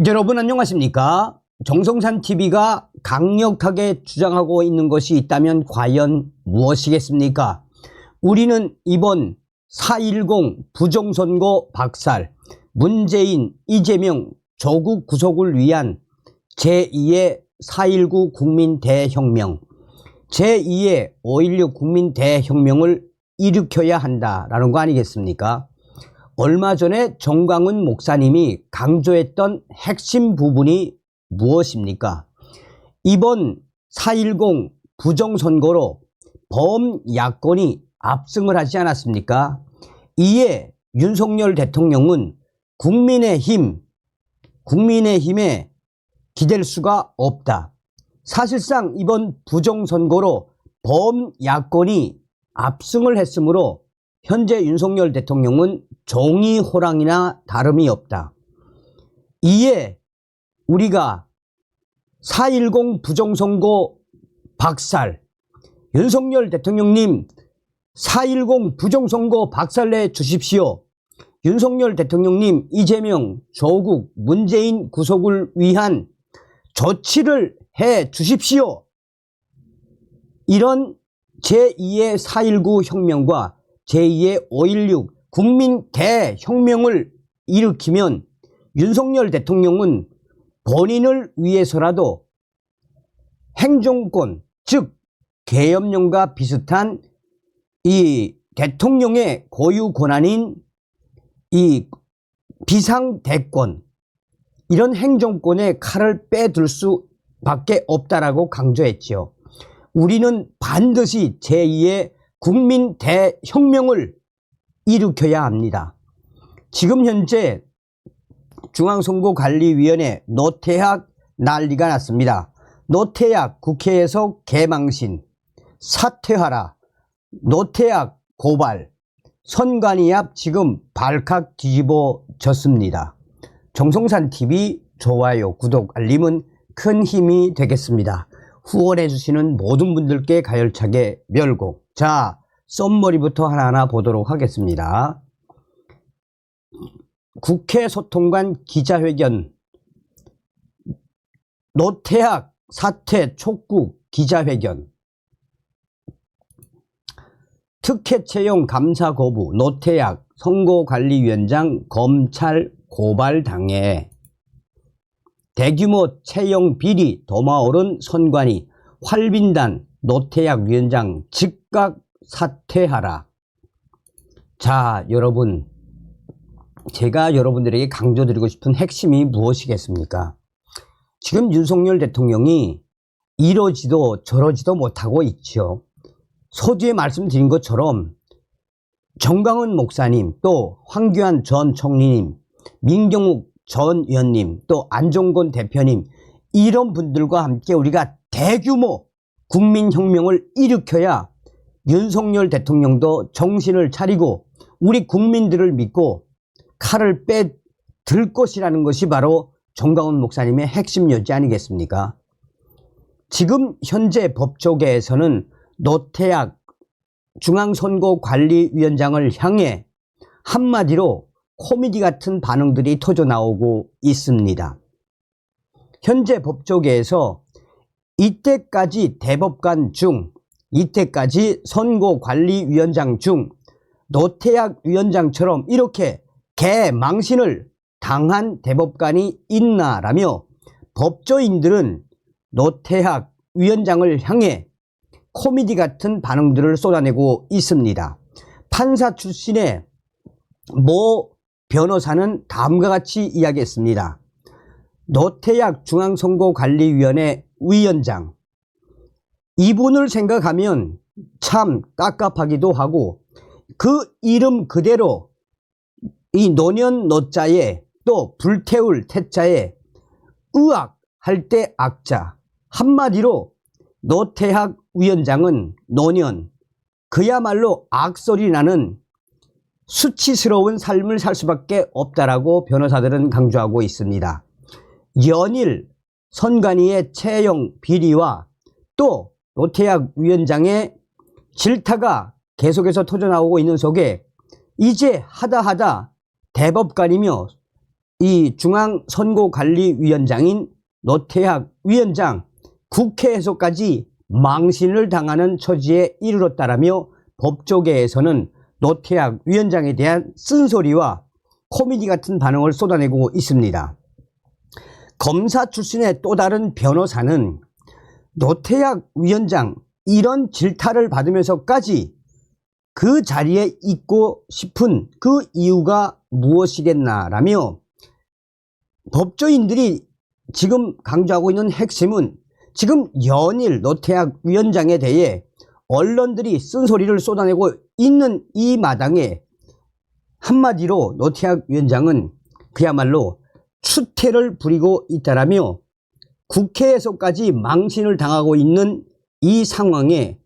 여러분 안녕하십니까? 정성산TV가 강력하게 주장하고 있는 것이 있다면 과연 무엇이겠습니까? 우리는 이번 4.10 부정선거 박살, 문재인, 이재명, 조국 구속을 위한 제2의 4.19 국민대혁명, 제2의 5.16 국민대혁명을 일으켜야 한다라는 거 아니겠습니까? 얼마 전에 정광훈 목사님이 강조했던 핵심 부분이 무엇입니까? 이번 4.10 부정선거로 범야권이 압승을 하지 않았습니까? 이에 윤석열 대통령은 국민의힘에 기댈 수가 없다. 사실상 이번 부정선거로 범야권이 압승을 했으므로 현재 윤석열 대통령은 종이 호랑이나 다름이 없다. 이에 우리가 4.10 부정선거 박살, 윤석열 대통령님 4.10 부정선거 박살내 주십시오. 윤석열 대통령님 이재명, 조국, 문재인 구속을 위한 조치를 해 주십시오. 이런 제2의 4.19 혁명과 제2의 5.16 국민 대혁명을 일으키면 윤석열 대통령은 본인을 위해서라도 행정권, 즉 계엄령과 비슷한 이 대통령의 고유 권한인 이 비상대권, 이런 행정권의 칼을 빼둘 수밖에 없다라고 강조했지요. 우리는 반드시 제2의 국민 대혁명을 일으켜야 합니다. 지금 현재 중앙선거관리위원회 노태학 난리가 났습니다. 노태학 국회에서 개망신, 사퇴하라, 노태학 고발, 선관위 앞 지금 발칵 뒤집어졌습니다. 정성산TV 좋아요, 구독, 알림은 큰 힘이 되겠습니다. 후원해 주시는 모든 분들께 가열차게 멸공. 자, 썸머리부터 하나하나 보도록 하겠습니다. 국회 소통관 기자회견, 노태학 사퇴 촉구 기자회견, 특혜 채용 감사 거부, 노태학 선거관리위원장 검찰 고발당해, 대규모 채용 비리 도마오른 선관위, 활빈단 노태학 위원장 즉각 사퇴하라. 자, 여러분, 제가 여러분들에게 강조드리고 싶은 핵심이 무엇이겠습니까? 지금 윤석열 대통령이 이러지도 저러지도 못하고 있죠. 서두에 말씀드린 것처럼 정광훈 목사님, 또 황교안 전 총리님, 민경욱 전 의원님, 또 안종건 대표님, 이런 분들과 함께 우리가 대규모 국민혁명을 일으켜야 윤석열 대통령도 정신을 차리고 우리 국민들을 믿고 칼을 빼들 것이라는 것이 바로 정광훈 목사님의 핵심 요지 아니겠습니까? 지금 현재 법조계에서는 노태학 중앙선거관리위원장을 향해 한마디로 코미디 같은 반응들이 터져 나오고 있습니다. 현재 법조계에서 이때까지 대법관 중, 이때까지 선거관리위원장 중 노태학 위원장처럼 이렇게 개망신을 당한 대법관이 있나라며 법조인들은 노태학 위원장을 향해 코미디 같은 반응들을 쏟아내고 있습니다. 판사 출신의 모 변호사는 다음과 같이 이야기했습니다. 노태학 중앙선거관리위원회 위원장, 이분을 생각하면 참 깝깝하기도 하고 그 이름 그대로 이 노년 노자에 또 불태울 태자에 의악 할 때 악자, 한마디로 노태학 위원장은 노년, 그야말로 악소리 나는 수치스러운 삶을 살 수밖에 없다라고 변호사들은 강조하고 있습니다. 연일 선관위의 채용 비리와 또 노태학 위원장의 질타가 계속해서 터져나오고 있는 속에 이제 하다 대법관이며 이 중앙선거관리위원장인 노태학 위원장 국회에서까지 망신을 당하는 처지에 이르렀다라며 법조계에서는 노태학 위원장에 대한 쓴소리와 코미디 같은 반응을 쏟아내고 있습니다. 검사 출신의 또 다른 변호사는 노태학 위원장 이런 질타를 받으면서까지 그 자리에 있고 싶은 그 이유가 무엇이겠나라며 법조인들이 지금 강조하고 있는 핵심은 지금 연일 노태학 위원장에 대해 언론들이 쓴소리를 쏟아내고 있는 이 마당에 한마디로 노태학 위원장은 그야말로 추태를 부리고 있다라며 국회에서까지 망신을 당하고 있는 이 상황에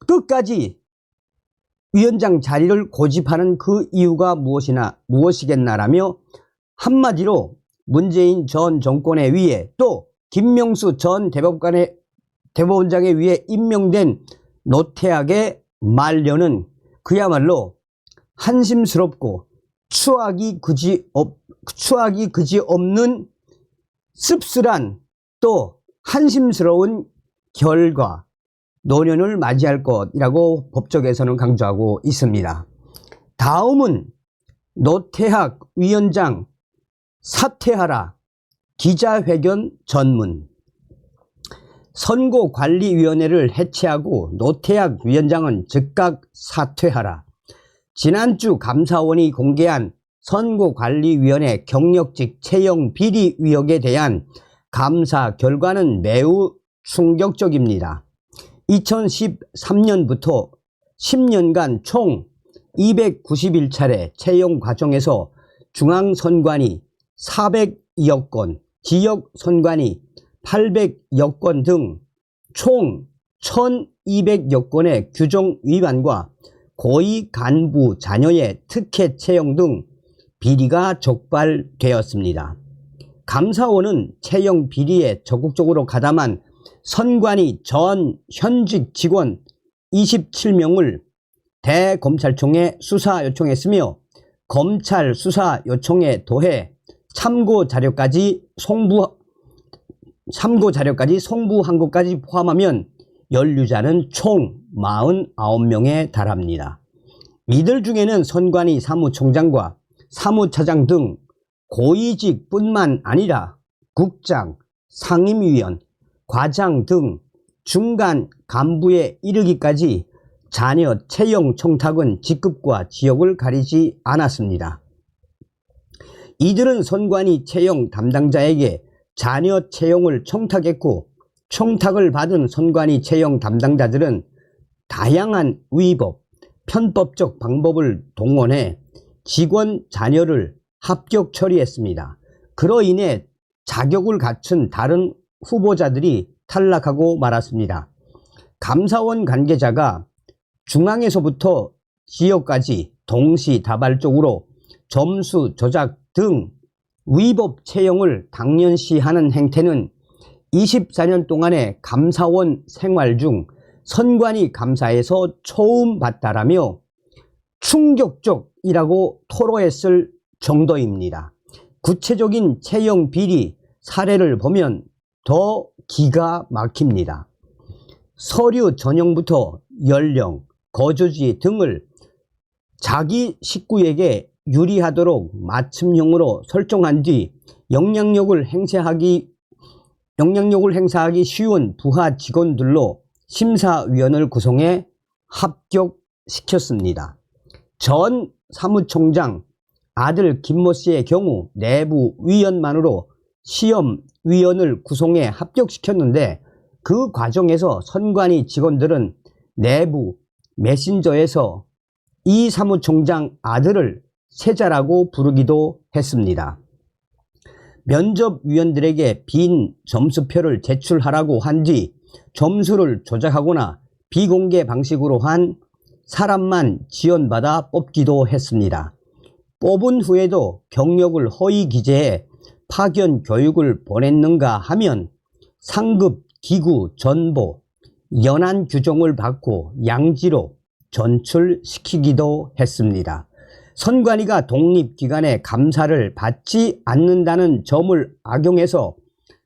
끝까지 위원장 자리를 고집하는 그 이유가 무엇이겠나라며 한마디로 문재인 전 정권에 의해 또 김명수 전 대법원장에 의해 임명된 노태학의 말년은 그야말로 한심스럽고 추악이 그지없는 씁쓸한 또 한심스러운 결과 노년을 맞이할 것이라고 법조계에서는 강조하고 있습니다. 다음은 노태학 위원장 사퇴하라 기자회견 전문. 선거관리위원회를 해체하고 노태학 위원장은 즉각 사퇴하라. 지난주 감사원이 공개한 선거관리위원회 경력직 채용 비리 의혹에 대한 감사 결과는 매우 충격적입니다. 2013년부터 10년간 총 291차례 채용 과정에서 중앙선관위 400여 건, 지역선관위 800여 건 등 총 1200여 건의 규정 위반과 고위 간부 자녀의 특혜 채용 등 비리가 적발되었습니다. 감사원은 채용 비리에 적극적으로 가담한 선관위 전 현직 직원 27명을 대검찰청에 수사 요청했으며 검찰 수사 요청에 더해 참고 자료까지 송부한 것까지 포함하면 연루자는 총 49명에 달합니다. 이들 중에는 선관위 사무총장과 사무차장 등 고위직뿐만 아니라 국장, 상임위원, 과장 등 중간 간부에 이르기까지 자녀 채용 청탁은 직급과 지역을 가리지 않았습니다. 이들은 선관위 채용 담당자에게 자녀 채용을 청탁했고 청탁을 받은 선관위 채용 담당자들은 다양한 위법, 편법적 방법을 동원해 직원 자녀를 합격 처리했습니다. 그로 인해 자격을 갖춘 다른 후보자들이 탈락하고 말았습니다. 감사원 관계자가 중앙에서부터 지역까지 동시다발적으로 점수 조작 등 위법 채용을 당연시하는 행태는 24년 동안의 감사원 생활 중 선관위 감사에서 처음 봤다라며 충격적이라고 토로했을 정도입니다. 구체적인 채용 비리 사례를 보면 더 기가 막힙니다. 서류 전형부터 연령, 거주지 등을 자기 식구에게 유리하도록 맞춤형으로 설정한 뒤 영향력을 행사하기 쉬운 부하 직원들로 심사위원을 구성해 합격시켰습니다. 전 사무총장 아들 김모 씨의 경우 내부 위원만으로 시험위원을 구성해 합격시켰는데 그 과정에서 선관위 직원들은 내부 메신저에서 이 사무총장 아들을 세자라고 부르기도 했습니다. 면접위원들에게 빈 점수표를 제출하라고 한 뒤 점수를 조작하거나 비공개 방식으로 한 사람만 지원받아 뽑기도 했습니다. 뽑은 후에도 경력을 허위 기재해 파견 교육을 보냈는가 하면 상급 기구 전보, 연한 규정을 받고 양지로 전출시키기도 했습니다. 선관위가 독립기관의 감사를 받지 않는다는 점을 악용해서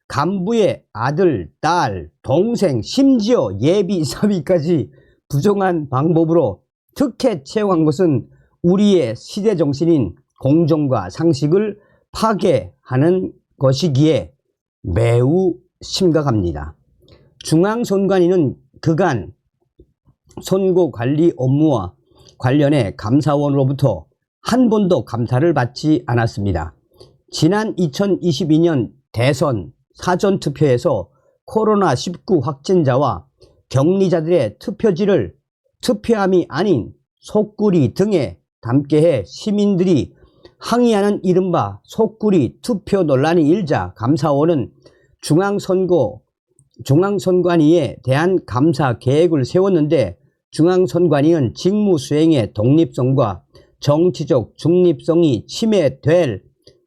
간부의 아들, 딸, 동생, 심지어 예비 사위까지 부정한 방법으로 특혜 채용한 것은 우리의 시대정신인 공정과 상식을 파괴하는 것이기에 매우 심각합니다. 중앙선관위는 그간 선거관리 업무와 관련해 감사원으로부터 한 번도 감사를 받지 않았습니다. 지난 2022년 대선 사전투표에서 코로나19 확진자와 격리자들의 투표지를 투표함이 아닌 속구리 등에 담게 해 시민들이 항의하는 이른바 속구리 투표 논란이 일자 감사원은 중앙선관위에 대한 감사 계획을 세웠는데 중앙선관위는 직무 수행의 독립성과 정치적 중립성이 침해될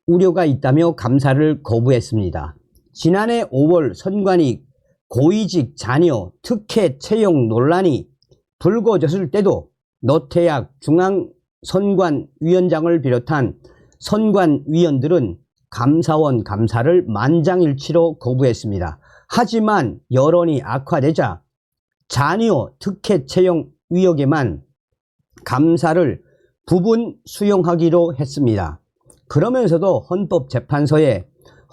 우려가 있다며 감사를 거부했습니다. 지난해 5월 선관위 고위직 자녀 특혜 채용 논란이 불거졌을 때도 노태악 중앙선관위원장을 비롯한 선관위원들은 감사원 감사를 만장일치로 거부했습니다. 하지만 여론이 악화되자 자녀 특혜 채용 의혹에만 감사를 부분 수용하기로 했습니다. 그러면서도 헌법재판소의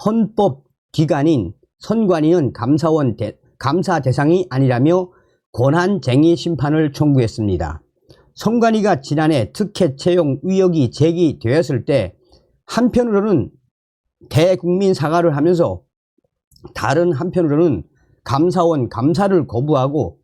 헌법기관인 선관위는 감사 대상이 아니라며 권한쟁의 심판을 청구했습니다. 선관위가 지난해 특혜 채용 의혹이 제기되었을 때 한편으로는 대국민 사과를 하면서 다른 한편으로는 감사원 감사를 거부하고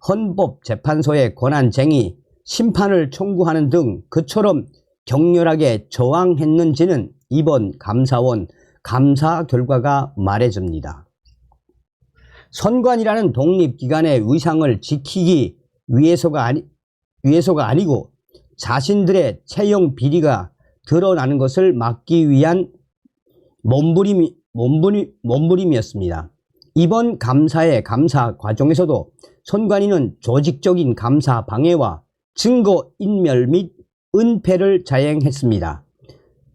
헌법재판소의 권한쟁의 심판을 청구하는 등 그처럼 격렬하게 저항했는지는 이번 감사원 감사 결과가 말해줍니다. 선관위라는 독립기관의 위상을 지키기 위해서가 아니고 자신들의 채용 비리가 드러나는 것을 막기 위한 몸부림이었습니다. 이번 감사의 감사 과정에서도 선관위는 조직적인 감사 방해와 증거 인멸 및 은폐를 자행했습니다.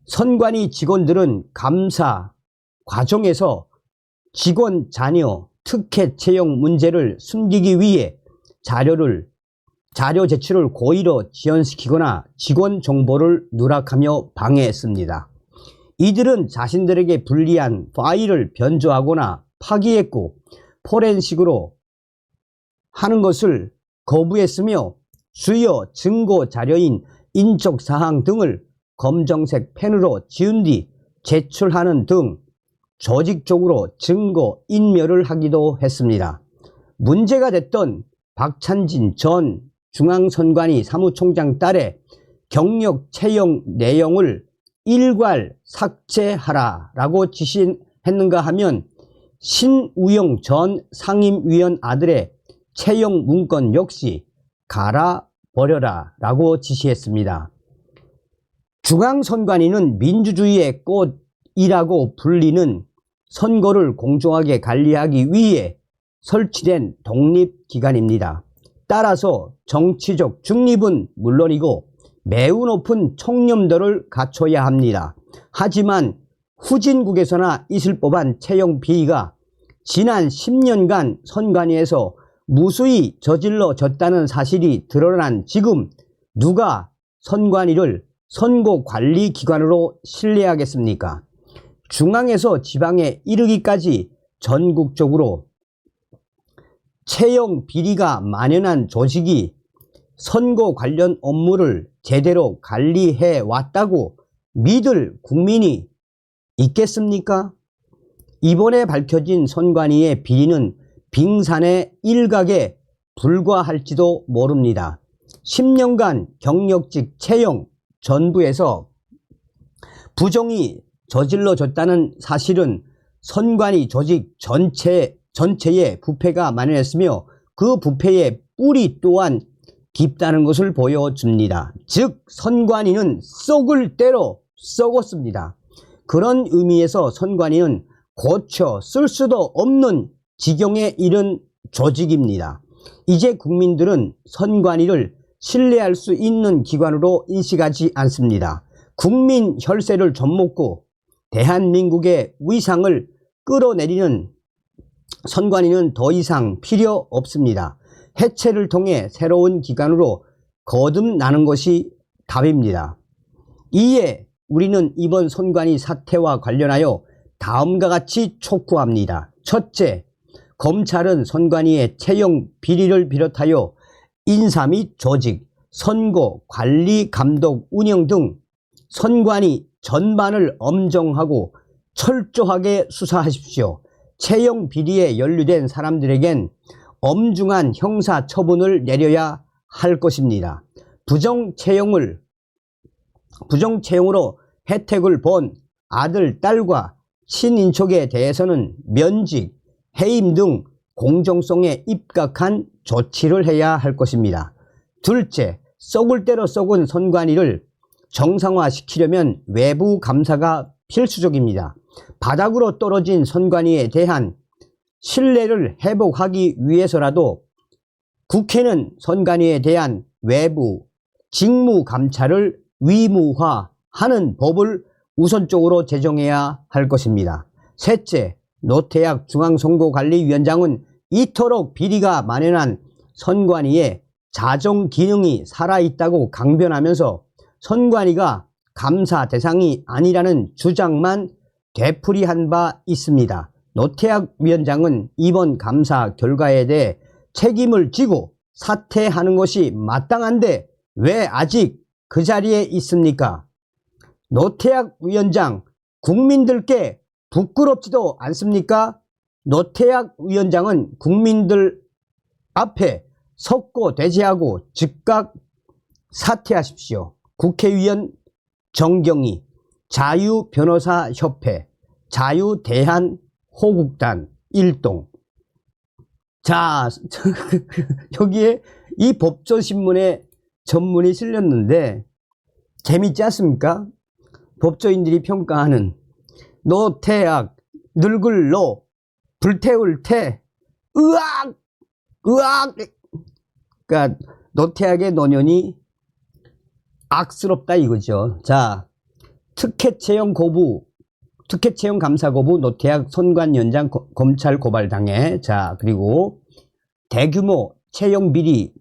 선관위 직원들은 감사 과정에서 직원 자녀 특혜 채용 문제를 숨기기 위해 자료 제출을 고의로 지연시키거나 직원 정보를 누락하며 방해했습니다. 이들은 자신들에게 불리한 파일을 변조하거나 파기했고 포렌식으로 하는 것을 거부했으며 주요 증거 자료인 인적사항 등을 검정색 펜으로 지운 뒤 제출하는 등 조직적으로 증거 인멸을 하기도 했습니다. 문제가 됐던 박찬진 전 중앙선관위 사무총장 딸의 경력 채용 내용을 일괄 삭제하라라고 지시했는가 하면 신우영 전 상임위원 아들의 채용 문건 역시 갈아버려라 라고 지시했습니다. 중앙선관위는 민주주의의 꽃이라고 불리는 선거를 공정하게 관리하기 위해 설치된 독립기관입니다. 따라서 정치적 중립은 물론이고 매우 높은 청렴도를 갖춰야 합니다. 하지만 후진국에서나 있을 법한 채용 비리가 지난 10년간 선관위에서 무수히 저질러졌다는 사실이 드러난 지금 누가 선관위를 선거관리기관으로 신뢰하겠습니까? 중앙에서 지방에 이르기까지 전국적으로 채용 비리가 만연한 조직이 선거 관련 업무를 제대로 관리해 왔다고 믿을 국민이 있겠습니까? 이번에 밝혀진 선관위의 비리는 빙산의 일각에 불과할지도 모릅니다. 10년간 경력직 채용 전부에서 부정이 저질러졌다는 사실은 선관위 조직 전체에 부패가 만연했으며 그 부패의 뿌리 또한 깊다는 것을 보여줍니다. 즉 선관위는 썩을 대로 썩었습니다. 그런 의미에서 선관위는 고쳐 쓸 수도 없는 지경에 이른 조직입니다. 이제 국민들은 선관위를 신뢰할 수 있는 기관으로 인식하지 않습니다. 국민 혈세를 좀먹고 대한민국의 위상을 끌어내리는 선관위는 더 이상 필요 없습니다. 해체를 통해 새로운 기관으로 거듭나는 것이 답입니다. 이에 우리는 이번 선관위 사태와 관련하여 다음과 같이 촉구합니다. 첫째, 검찰은 선관위의 채용 비리를 비롯하여 인사 및 조직, 선거, 관리, 감독, 운영 등 선관위 전반을 엄정하고 철저하게 수사하십시오. 채용 비리에 연루된 사람들에겐 엄중한 형사 처분을 내려야 할 것입니다. 부정채용으로 혜택을 본 아들, 딸과 친인척에 대해서는 면직, 해임 등 공정성에 입각한 조치를 해야 할 것입니다. 둘째, 썩을 대로 썩은 선관위를 정상화시키려면 외부 감사가 필수적입니다. 바닥으로 떨어진 선관위에 대한 신뢰를 회복하기 위해서라도 국회는 선관위에 대한 외부 직무 감찰을 의무화하는 법을 우선적으로 제정해야 할 것입니다. 셋째, 노태학 중앙선거관리위원장은 이토록 비리가 만연한 선관위에 자정 기능이 살아있다고 강변하면서 선관위가 감사 대상이 아니라는 주장만 되풀이한 바 있습니다. 노태학 위원장은 이번 감사 결과에 대해 책임을 지고 사퇴하는 것이 마땅한데 왜 아직 그 자리에 있습니까? 노태학 위원장, 국민들께 부끄럽지도 않습니까? 노태학 위원장은 국민들 앞에 섰고 대제하고 즉각 사퇴하십시오. 국회의원 정경희, 자유변호사협회, 자유대한호국단 일동. 자, 여기에 이 법조신문에 전문이 실렸는데 재밌지 않습니까? 법조인들이 평가하는 노태학 늙을 노 불태울 태 으악 으악. 그러니까 노태학의 노년이 악스럽다 이거죠. 자, 특혜채용 감사 거부 노태학 선관위원장 검찰 고발당해. 자, 그리고 대규모 채용 비리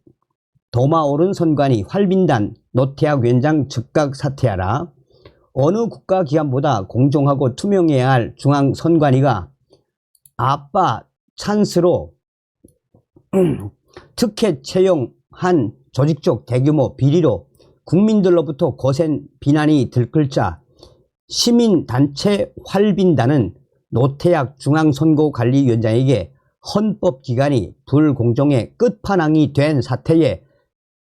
도마오른 선관위 활빈단 노태학 위원장 즉각 사퇴하라. 어느 국가기관보다 공정하고 투명해야 할 중앙선관위가 아빠 찬스로 특혜 채용한 조직적 대규모 비리로 국민들로부터 거센 비난이 들끓자 시민단체 활빈단은 노태학 중앙선거관리위원장에게 헌법기관이 불공정의 끝판왕이 된 사태에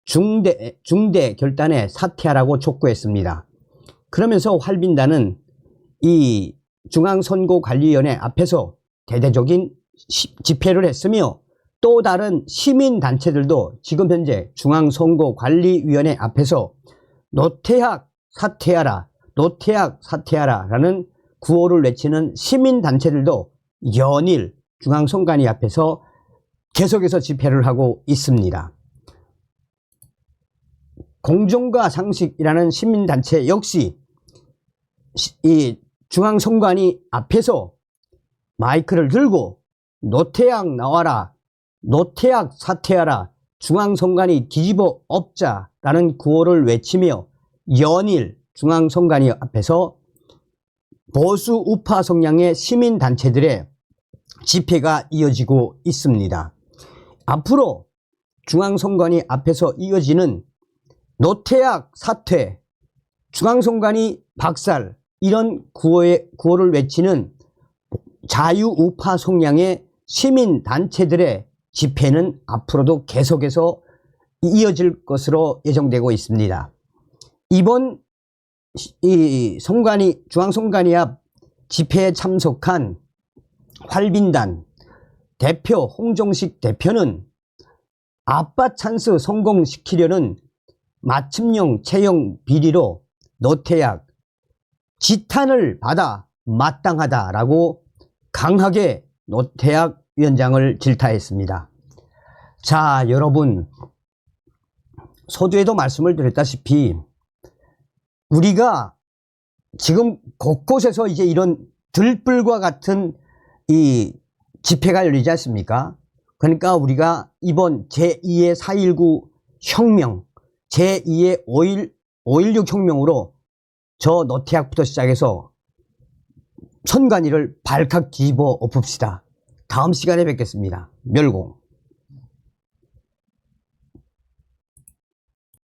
중대 결단에 사퇴하라고 촉구했습니다. 그러면서 활빈단은 이 중앙선거관리위원회 앞에서 대대적인 집회를 했으며 또 다른 시민단체들도 지금 현재 중앙선거관리위원회 앞에서 노태학 사퇴하라, 노태학 사퇴하라 라는 구호를 외치는 시민단체들도 연일 중앙선관위 앞에서 계속해서 집회를 하고 있습니다. 공정과 상식이라는 시민단체 역시 이 중앙선관위 앞에서 마이크를 들고 노태학 나와라, 노태학 사퇴하라, 중앙선관위 뒤집어 엎자라는 구호를 외치며 연일 중앙선관위 앞에서 보수 우파 성향의 시민단체들의 집회가 이어지고 있습니다. 앞으로 중앙선관위 앞에서 이어지는 노태학 사퇴, 중앙선관위 박살 이런 구호를 외치는 자유우파 성향의 시민단체들의 집회는 앞으로도 계속해서 이어질 것으로 예정되고 있습니다. 이번 이 중앙선관위 앞 집회에 참석한 활빈단 대표 홍정식 대표는 아빠 찬스 성공시키려는 맞춤형 채용 비리로 노태학 지탄을 받아 마땅하다라고 강하게 노태학 위원장을 질타했습니다. 자, 여러분, 서두에도 말씀을 드렸다시피 우리가 지금 곳곳에서 이제 이런 들불과 같은 이 집회가 열리지 않습니까? 그러니까 우리가 이번 제2의 4.19 혁명, 제2의 5.16 혁명으로 저 노태악부터 시작해서 선관위를 발칵 뒤집어 엎읍시다. 다음 시간에 뵙겠습니다. 멸공.